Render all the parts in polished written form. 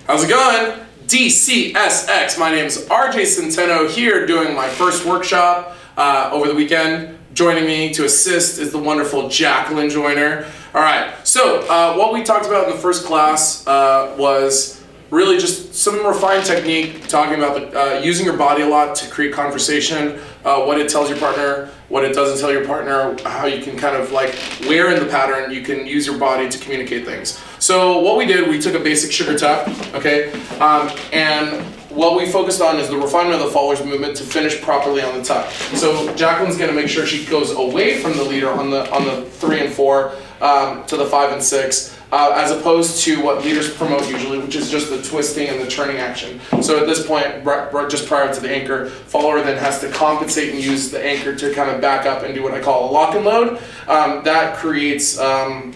How's it going? DCSX. My name is Arjay Centeno here doing my first workshop over the weekend. Joining me to assist is the wonderful Jacqueline Joyner. All right, so what we talked about in the first class was really just some refined technique, talking about using your body a lot to create conversation, what it tells your partner, what it doesn't tell your partner, how you can kind of like where in the pattern you can use your body to communicate things. So what we did, we took a basic sugar tuck, okay, and what we focused on is the refinement of the follower's movement to finish properly on the tuck. So Jacqueline's going to make sure she goes away from the leader on the 3 and 4 to the 5 and 6, as opposed to what leaders promote usually, which is just the twisting and the turning action. So at this point, just prior to the anchor, follower then has to compensate and use the anchor to kind of back up and do what I call a lock and load. That creates an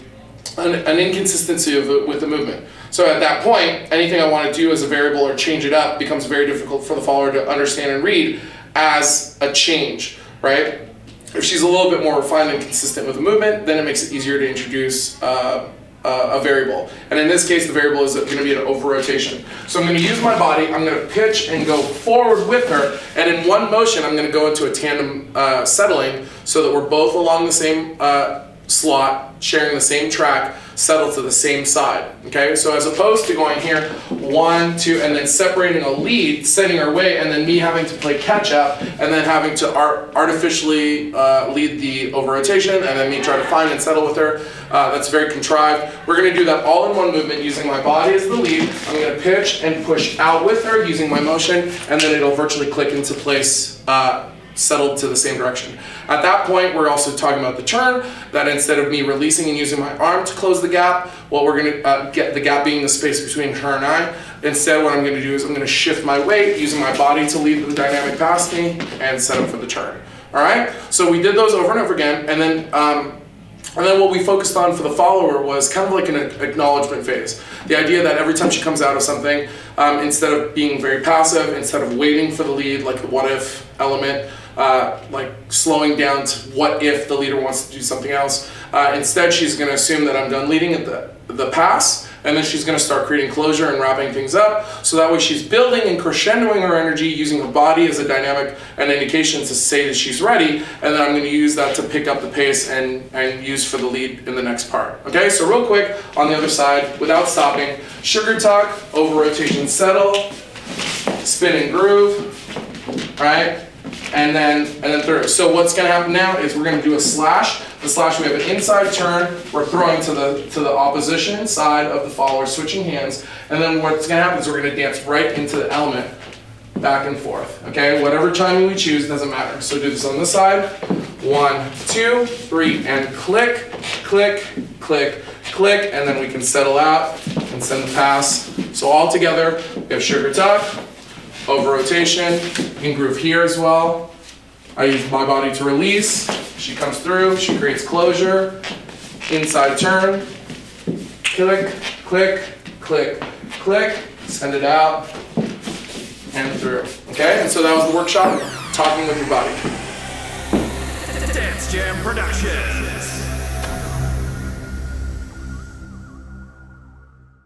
inconsistency with the movement. So at that point, anything I want to do as a variable or change it up becomes very difficult for the follower to understand and read as a change, right? If she's a little bit more refined and consistent with the movement, then it makes it easier to introduce a variable. And in this case, the variable is going to be an over rotation. So I'm going to use my body, I'm going to pitch and go forward with her, and in one motion, I'm going to go into a tandem settling so that we're both along the same slot, sharing the same track, settle to the same side, okay? So as opposed to going here, 1, 2, and then separating a lead, sending her away, and then me having to play catch up, and then having to artificially lead the over rotation, and then me try to find and settle with her, that's very contrived. We're gonna do that all in one movement using my body as the lead. I'm gonna pitch and push out with her using my motion, and then it'll virtually click into place, settled to the same direction. At that point, we're also talking about the turn, that instead of me releasing and using my arm to close the gap, what we're gonna get the gap being the space between her and I. Instead, what I'm gonna do is I'm gonna shift my weight using my body to lead the dynamic past me and set up for the turn. All right, so we did those over and over again, and then what we focused on for the follower was kind of like an acknowledgement phase. The idea that every time she comes out of something, instead of being very passive, instead of waiting for the lead, like the what if element, like slowing down to what if the leader wants to do something else. Instead, she's going to assume that I'm done leading at the pass, and then she's going to start creating closure and wrapping things up. So that way she's building and crescendoing her energy using her body as a dynamic and indication to say that she's ready, and then I'm going to use that to pick up the pace and use for the lead in the next part. Okay, so real quick on the other side, without stopping, sugar tuck, over rotation settle, spin and groove, right? And then through. So what's going to happen now is we're going to do a slash. The slash, we have an inside turn. We're throwing to the opposition side of the follower, switching hands. And then what's going to happen is we're going to dance right into the element, back and forth. Okay, whatever timing we choose doesn't matter. So do this on this side. 1, 2, 3, and click, click, click, click, and then we can settle out and send the pass. So all together, we have sugar tuck, over rotation. You can groove here as well. I use my body to release. She comes through, she creates closure, inside turn, click, click, click, click, send it out, and through. Okay, and so that was the workshop, talking with your body. Dance Jam Production.